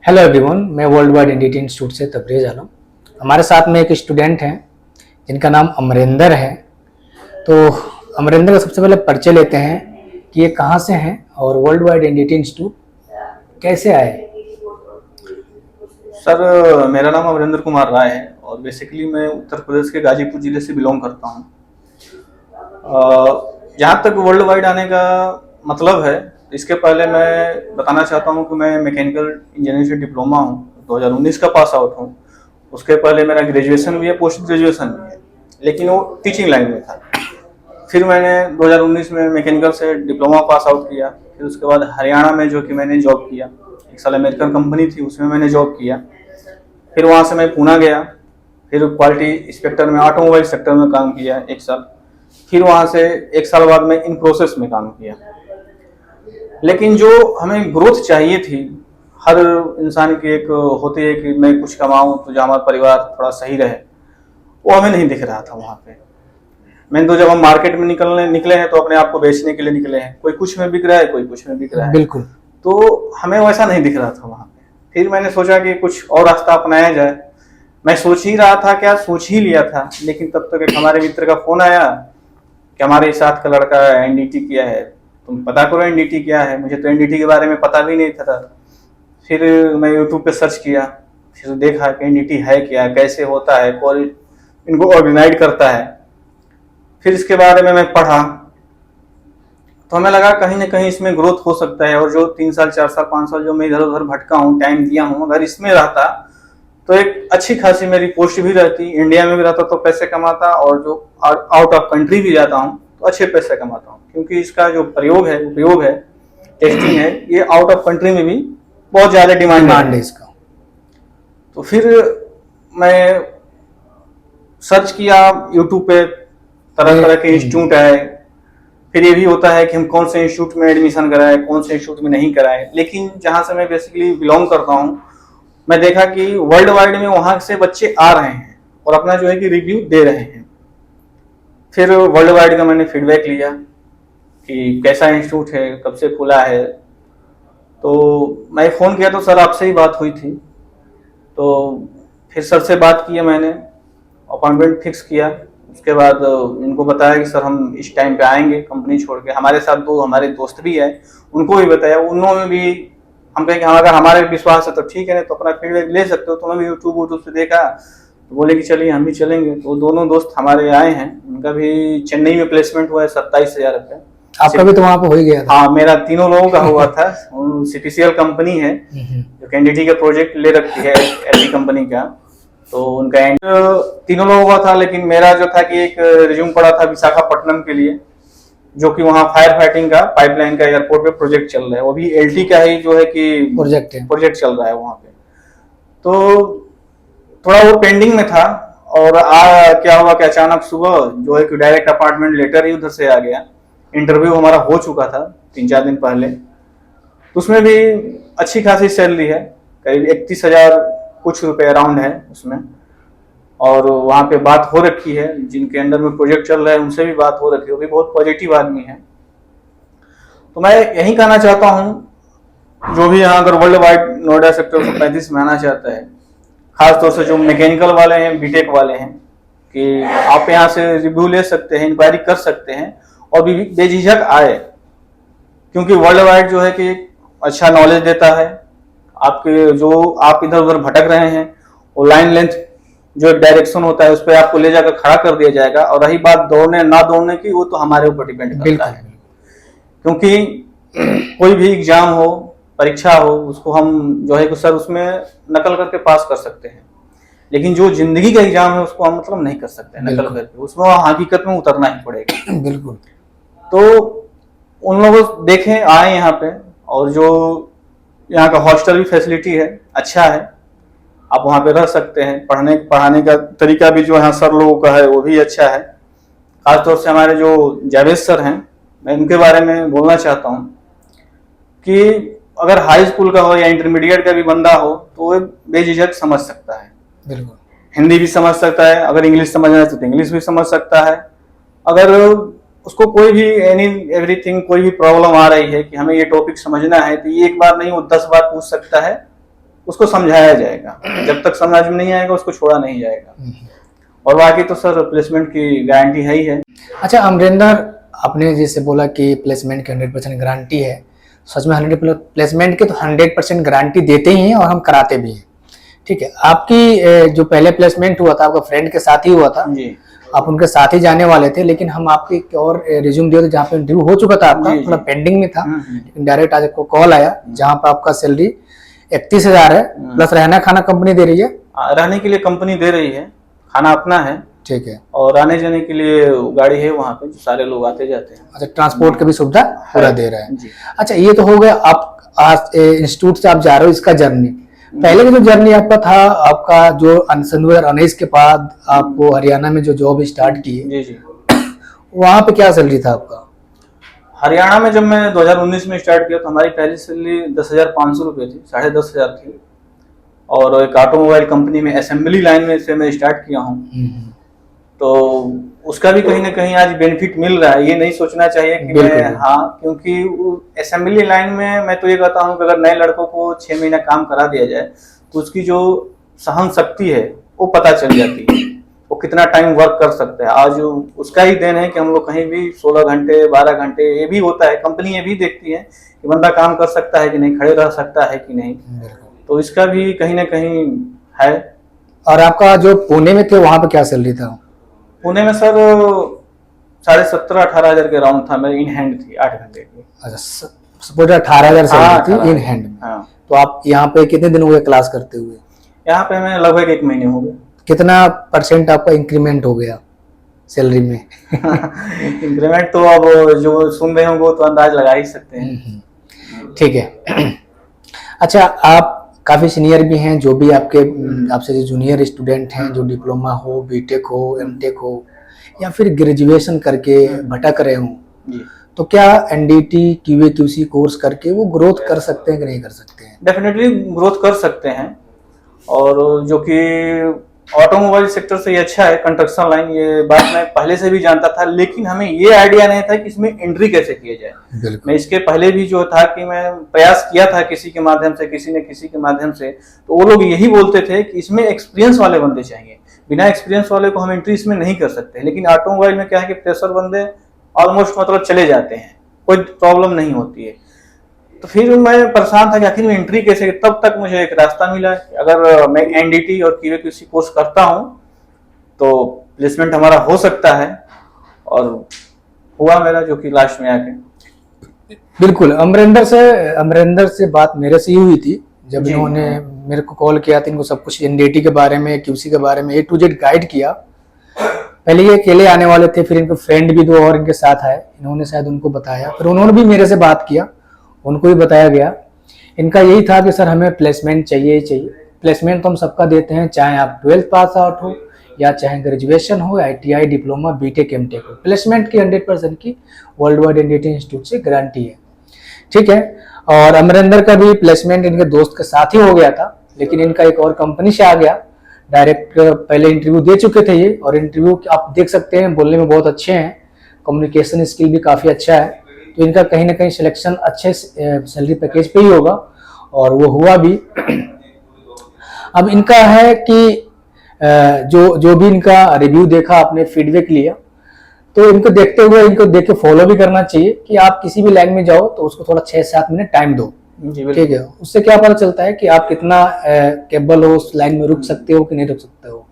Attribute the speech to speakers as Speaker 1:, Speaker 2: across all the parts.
Speaker 1: Hello everyone, मैं world wide NDT institute से तबरेज आलम। हमारे साथ में एक स्टूडेंट हैं जिनका नाम अमरिंदर है। तो अमरिंदर का सबसे पहले परिचय लेते हैं कि ये कहाँ से हैं और वर्ल्ड वाइड एनडीटी इंस्टीट्यूट कैसे आए।
Speaker 2: सर, मेरा नाम अमरिंदर कुमार राय है और बेसिकली मैं उत्तर प्रदेश के गाजीपुर ज़िले से बिलोंग करता हूँ। जहाँ तक वर्ल्ड वाइड आने का मतलब है, इसके पहले मैं बताना चाहता हूँ कि मैं मैकेनिकल इंजीनियरिंग से डिप्लोमा हूँ, 2019 का पास आउट हूँ। उसके पहले मेरा ग्रेजुएशन भी है, पोस्ट ग्रेजुएशन भी है, लेकिन वो टीचिंग लाइन में था। फिर मैंने 2019 में मैकेनिकल से डिप्लोमा पास आउट किया। फिर उसके बाद हरियाणा में जो कि मैंने जॉब किया, एक साल अमेरिकन कंपनी थी, उसमें मैंने जॉब किया। फिर वहाँ से मैं पूना गया, फिर क्वालिटी इंस्पेक्टर में ऑटोमोबाइल सेक्टर में काम किया 1 साल। फिर वहाँ से 1 साल बाद मैं इन प्रोसेस में काम किया। लेकिन जो हमें ग्रोथ चाहिए थी, हर इंसान की एक होती है कि मैं कुछ कमाऊं तो जो हमारा परिवार थोड़ा सही रहे, वो हमें नहीं दिख रहा था वहाँ पे। मैंने तो जब हम मार्केट में निकले हैं तो अपने आप को बेचने के लिए निकले हैं, कोई कुछ में बिक रहा है, कोई कुछ में बिक रहा है।
Speaker 1: बिल्कुल।
Speaker 2: तो हमें वैसा नहीं दिख रहा था वहाँ पे। फिर मैंने सोचा कि कुछ और रास्ता अपनाया जाए। मैं सोच ही रहा था, क्या सोच ही लिया था, लेकिन तब तक एक हमारे मित्र का फोन आया कि हमारे साथ का लड़का एनडीटी किया है, तुम पता करो एनडीटी क्या है। मुझे तो एनडीटी के बारे में पता भी नहीं था। फिर मैं यूट्यूब पे सर्च किया, फिर देखा कि एनडीटी है क्या, कैसे होता है, कौन इनको ऑर्गेनाइज करता है। फिर इसके बारे में मैं पढ़ा तो हमें लगा कहीं ना कहीं इसमें ग्रोथ हो सकता है। और जो 3 साल 4 साल 5 साल जो मैं इधर उधर भटका हूँ, टाइम दिया हूँ, अगर इसमें रहता तो एक अच्छी खासी मेरी पोस्ट भी रहती, इंडिया में भी रहता तो पैसे कमाता, और जो आउट ऑफ कंट्री भी जाता हूँ तो अच्छे पैसे कमाता हूँ, क्योंकि इसका जो उपयोग है, टेस्टिंग है, ये आउट ऑफ कंट्री में भी बहुत ज्यादा डिमांड है इसका। तो फिर मैं सर्च किया यूट्यूब पे, तरह तरह के इंस्टीट्यूट है। फिर ये भी होता है कि हम कौन से इंस्टीट्यूट में एडमिशन कराए, कौन से इंस्टीट्यूट में नहीं कराए। लेकिन जहां से मैं बेसिकली बिलोंग करता हूँ, मैं देखा कि वर्ल्ड वाइड में वहां से बच्चे आ रहे हैं और अपना जो है कि रिव्यू दे रहे हैं। फिर वर्ल्ड वाइड का मैंने फीडबैक लिया कि कैसा इंस्टीट्यूट है, कब से खुला है। तो मैं फ़ोन किया तो सर आपसे ही बात हुई थी। तो फिर सर से बात किया, मैंने अपॉइंटमेंट फिक्स किया। उसके बाद इनको बताया कि सर हम इस टाइम पे आएंगे कंपनी छोड़ के। हमारे साथ 2 हमारे दोस्त भी है, उनको भी बताया। उन्होंने भी, हम कहें कि अगर हमारे विश्वास है तो ठीक है, तो अपना फीडबैक ले सकते हो। तो उन्होंने भी यूट्यूब से देखा तो बोले कि चलिए हम भी चलेंगे। तो दोनों दोस्त हमारे आए हैं, उनका भी चेन्नई में प्लेसमेंट हुआ है 27,000 रुपये।
Speaker 1: आपका भी तो वहाँ पे हो ही गया था?
Speaker 2: हाँ, मेरा तीनों लोगों का हुआ था। सीटीसीएल कंपनी है जो कैंडिडेट का प्रोजेक्ट ले रखी है, एलटी कंपनी का। तो उनका तीनों लोगों का था, लेकिन मेरा जो था कि एक रिज्यूम पड़ा था विशाखापट्टनम के लिए, जो कि वहाँ फायर फाइटिंग का पाइपलाइन का एयरपोर्ट पे प्रोजेक्ट चल रहा है। वो भी एलटी का ही जो है कि प्रोजेक्ट चल रहा है वहाँ पे। तो थोड़ा वो पेंडिंग में था। और क्या हुआ कि अचानक सुबह जो है कि डायरेक्ट अपॉइंटमेंट लेटर ही उधर से आ गया। इंटरव्यू हमारा हो चुका था 3-4 दिन पहले। तो उसमें भी अच्छी खासी सैलरी है, करीब 31,000 कुछ रुपए अराउंड है उसमें। और वहाँ पे बात हो रखी है, जिनके अंडर में प्रोजेक्ट चल रहा है उनसे भी बात हो रखी है, वो भी बहुत पॉजिटिव आदमी है। तो मैं यही कहना चाहता हूँ, जो भी यहाँ अगर वर्ल्ड वाइड नोएडा सेक्टर 135 में आना चाहता है, खासतौर से जो मैकेनिकल वाले हैं, बीटेक वाले हैं, कि आप यहाँ से रिव्यू ले सकते हैं, इंक्वायरी कर सकते हैं और भी बेझिझक आए। क्योंकि वर्ल्ड वाइड जो है कि अच्छा नॉलेज देता है। आपके जो आप इधर उधर भटक रहे हैं, वो लाइन लेंथ जो एक डायरेक्शन होता है उस पर आपको ले जाकर खड़ा कर दिया जाएगा। और रही बात दौड़ने ना दौड़ने की, वो तो हमारे ऊपर डिपेंड करता है। क्योंकि कोई भी एग्जाम हो, परीक्षा हो, उसको हम जो है कि सर उसमें नकल करके पास कर सकते हैं, लेकिन जो जिंदगी का एग्जाम है उसको हम मतलब नहीं कर सकते नकल करके, उसमें हकीकत में उतरना ही पड़ेगा।
Speaker 1: बिल्कुल।
Speaker 2: तो उन लोगों देखें आए यहाँ पे, और जो यहाँ का हॉस्टल भी फैसिलिटी है, अच्छा है, आप वहाँ पे रह सकते हैं। पढ़ाने का तरीका भी जो यहाँ सर लोगों का है वो भी अच्छा है। खासतौर से हमारे जो जावेद सर हैं, मैं उनके बारे में बोलना चाहता हूँ कि अगर हाई स्कूल का हो या इंटरमीडिएट का भी बंदा हो तो वो बेझिझक समझ सकता है।
Speaker 1: बिल्कुल।
Speaker 2: हिंदी भी समझ सकता है, अगर इंग्लिश समझना है तो इंग्लिश भी समझ सकता है। अगर उसको कोई भी एवरीथिंग कोई भी प्रॉब्लम आ रही है कि हमें ये टॉपिक समझना है, तो ये एक बार नहीं वो 10 बार पूछ सकता है, उसको समझाया जाएगा। जब तक समझ में नहीं आएगा उसको छोड़ा नहीं जाएगा। और बाकी तो सर प्लेसमेंट की गारंटी है ही है।
Speaker 1: अच्छा अमरिंदर, आपने जैसे बोला कि प्लेसमेंट की 100% गारंटी है, सच में 100 प्लेसमेंट की तो 100% गारंटी देते ही हैं और हम कराते भी हैं। ठीक है, आपकी जो पहले प्लेसमेंट हुआ था आपका फ्रेंड के साथ ही हुआ था
Speaker 2: जी।
Speaker 1: आप उनके साथ ही जाने वाले थे, लेकिन हम आपके एक और रिज्यूम दिए थे जहाँ पे इंटरव्यू हो चुका था आपका,
Speaker 2: जी,
Speaker 1: थोड़ा
Speaker 2: जी।
Speaker 1: पेंडिंग में था, लेकिन डायरेक्ट आज आपको कॉल आया जहाँ पे आपका सैलरी 31,000 है, प्लस रहना खाना कंपनी दे रही है।
Speaker 2: रहने के लिए कंपनी दे रही है, खाना अपना है,
Speaker 1: ठीक है,
Speaker 2: और आने जाने के लिए गाड़ी है वहाँ पे, जो सारे लोग आते जाते हैं।
Speaker 1: अच्छा ट्रांसपोर्ट की भी सुविधा पूरा दे रहा है।
Speaker 2: जी।
Speaker 1: अच्छा ये तो हो गया, आप आज इंस्टीट्यूट से आप जा रहे हो इसका जर्नी, पहले का जो जर्नी आपका था, आपका जो 2019 के बाद आपको हरियाणा में जो जॉब स्टार्ट की
Speaker 2: जी जी।
Speaker 1: वहाँ पे क्या सैलरी था आपका?
Speaker 2: हरियाणा में जब मैं 2019 में स्टार्ट किया तो हमारी पहली सैलरी 10,500 रुपये थी, 10,500 थी। और एक ऑटोमोबाइल कंपनी में असेंबली लाइन में से मैं स्टार्ट किया हूँ, तो उसका भी कहीं ना कहीं आज बेनिफिट मिल रहा है। ये नहीं सोचना चाहिए कि मैं, हाँ, क्योंकि असेंबली लाइन में मैं तो ये कहता हूँ कि अगर नए लड़कों को 6 महीना काम करा दिया जाए तो उसकी जो सहन शक्ति है वो पता चल जाती है, वो कितना टाइम वर्क कर सकता है। आज उसका ही देन है कि हम लोग कहीं भी 16 घंटे 12 घंटे, ये भी होता है, कंपनी ये भी देखती है कि बंदा काम कर सकता है कि नहीं, खड़े रह सकता है कि नहीं, तो इसका भी कहीं ना कहीं है।
Speaker 1: और आपका जो पुणे में थे वहां पे क्या सैलरी था?
Speaker 2: पुणे में सर 17,500-18,000 के राउंड था, मेरी इन हैंड थी 8 घंटे की।
Speaker 1: अच्छा सपोज 18,000 सैलरी थी इन हैंड में।
Speaker 2: हाँ।
Speaker 1: तो आप यहाँ पे कितने दिन हुए क्लास करते हुए?
Speaker 2: यहाँ पे मैं लगभग 1 महीने हो गए।
Speaker 1: कितना % आपका इंक्रीमेंट हो गया सैलरी में?
Speaker 2: इंक्रीमेंट तो अब जो सुन रहे होंगे वो तो अंदाज लगा ही सकते हैं।
Speaker 1: ठीक है। अच्छा आप काफ़ी सीनियर भी हैं, जो भी आपसे जो जूनियर स्टूडेंट हैं, जो डिप्लोमा हो, बीटेक हो, एमटेक हो, या फिर ग्रेजुएशन करके भटक रहे हों, तो क्या एनडीटी क्यूए क्यूसी कोर्स करके वो ग्रोथ कर सकते हैं कि नहीं कर सकते हैं?
Speaker 2: डेफिनेटली ग्रोथ कर सकते हैं, और जो कि ऑटोमोबाइल सेक्टर से ये अच्छा है, कंस्ट्रक्शन लाइन, ये बात मैं पहले से भी जानता था, लेकिन हमें ये आइडिया नहीं था कि इसमें एंट्री कैसे किया जाए। मैं इसके पहले भी जो था कि मैं प्रयास किया था किसी के माध्यम से, किसी ने किसी के माध्यम से, तो वो लोग यही बोलते थे कि इसमें एक्सपीरियंस वाले बंदे चाहिए, बिना एक्सपीरियंस वाले को हम एंट्री इसमें नहीं कर सकते। लेकिन ऑटोमोबाइल में क्या है कि फ्रेशर बंदे ऑलमोस्ट मतलब चले जाते हैं, कोई प्रॉब्लम नहीं होती है। तो फिर मैं परेशान था कि आखिर में एंट्री कैसे, तब तक मुझे एक रास्ता मिला कि अगर मैं एनडीटी और क्यूए क्यूसी कोर्स करता हूं तो प्लेसमेंट हमारा हो सकता है, और हुआ मेरा, जो कि लास्ट में आके।
Speaker 1: बिल्कुल, अमरिंदर से बात मेरे से ही हुई थी जब इन्होंने मेरे को कॉल किया था। इनको सब कुछ एनडीटी के बारे में, क्यूसी के बारे में A to Z गाइड किया। पहले ये अकेले आने वाले थे, फिर इनके फ्रेंड भी 2 और इनके साथ आए, इन्होंने शायद उनको बताया, फिर उन्होंने भी मेरे से बात किया, उनको भी बताया गया। इनका यही था कि सर हमें प्लेसमेंट चाहिए ही चाहिए। प्लेसमेंट तो हम सबका देते हैं, चाहे आप 12th पास आउट हो या चाहे ग्रेजुएशन हो, ITI, डिप्लोमा, बीटेक, एमटेक हो, प्लेसमेंट की 100% की वर्ल्ड वाइड एनडीटी इंस्टीट्यूट से गारंटी है। ठीक है, और अमरिंदर का भी प्लेसमेंट इनके दोस्त के साथ ही हो गया था, लेकिन इनका एक और कंपनी से आ गया डायरेक्ट। पहले इंटरव्यू दे चुके थे ये, और इंटरव्यू आप देख सकते हैं, बोलने में बहुत अच्छे हैं, कम्युनिकेशन स्किल भी काफ़ी अच्छा है, तो इनका कहीं ना कहीं सिलेक्शन अच्छे सैलरी पैकेज पे ही होगा, और वो हुआ भी। अब इनका है कि जो भी इनका रिव्यू देखा, आपने फीडबैक लिया, तो इनको देखते हुए इनको देख के फॉलो भी करना चाहिए कि आप किसी भी लाइन में जाओ तो उसको थोड़ा 6-7 मिनट टाइम दो। ठीक है, उससे क्या पता चलता है कि आप कितना कैपेबल हो, उस लाइन में रुक सकते हो कि नहीं रुक सकते हो।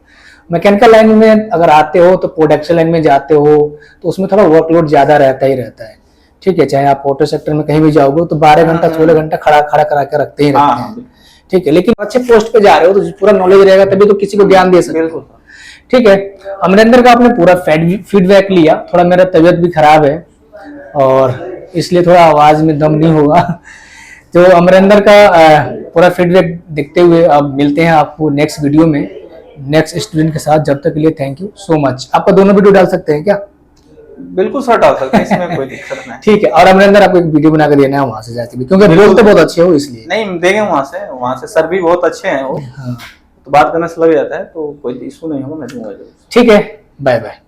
Speaker 1: मैकेनिकल लाइन में अगर आते हो तो प्रोडक्शन लाइन में जाते हो तो उसमें थोड़ा वर्कलोड ज्यादा रहता ही रहता है। ठीक है, चाहे आप ऑटो सेक्टर में कहीं भी जाओगे तो 12 घंटा 16 घंटा खड़ा करा के रखते ही रहते हैं। ठीक है, लेकिन अच्छे पोस्ट पे जा रहे हो तो पूरा नॉलेज रहेगा, तभी तो किसी को ज्ञान दे सकते हो। ठीक है, अमरिंदर का आपने पूरा फीडबैक लिया। थोड़ा मेरा तबीयत भी खराब है और इसलिए थोड़ा आवाज में दम नहीं होगा। तो अमरिंदर का पूरा फीडबैक देखते हुए अब मिलते हैं आपको नेक्स्ट वीडियो में नेक्स्ट स्टूडेंट के साथ। जब तक के लिए थैंक यू सो मच। आपका दोनों वीडियो डाल सकते हैं क्या?
Speaker 2: बिल्कुल सर, डाल सकते हैं, इसमें कोई दिक्कत नहीं।
Speaker 1: ठीक है, और अमरिंदर आपको एक वीडियो बना के देना है वहां से जाके भी, क्योंकि बोलते बहुत अच्छे हो इसलिए।
Speaker 2: नहीं, देंगे वहां से सर भी बहुत अच्छे हैं वो। हाँ। तो बात करने से लग जाता है, तो कोई इशू नहीं होगा, मैं दूंगा।
Speaker 1: ठीक है, बाय बाय।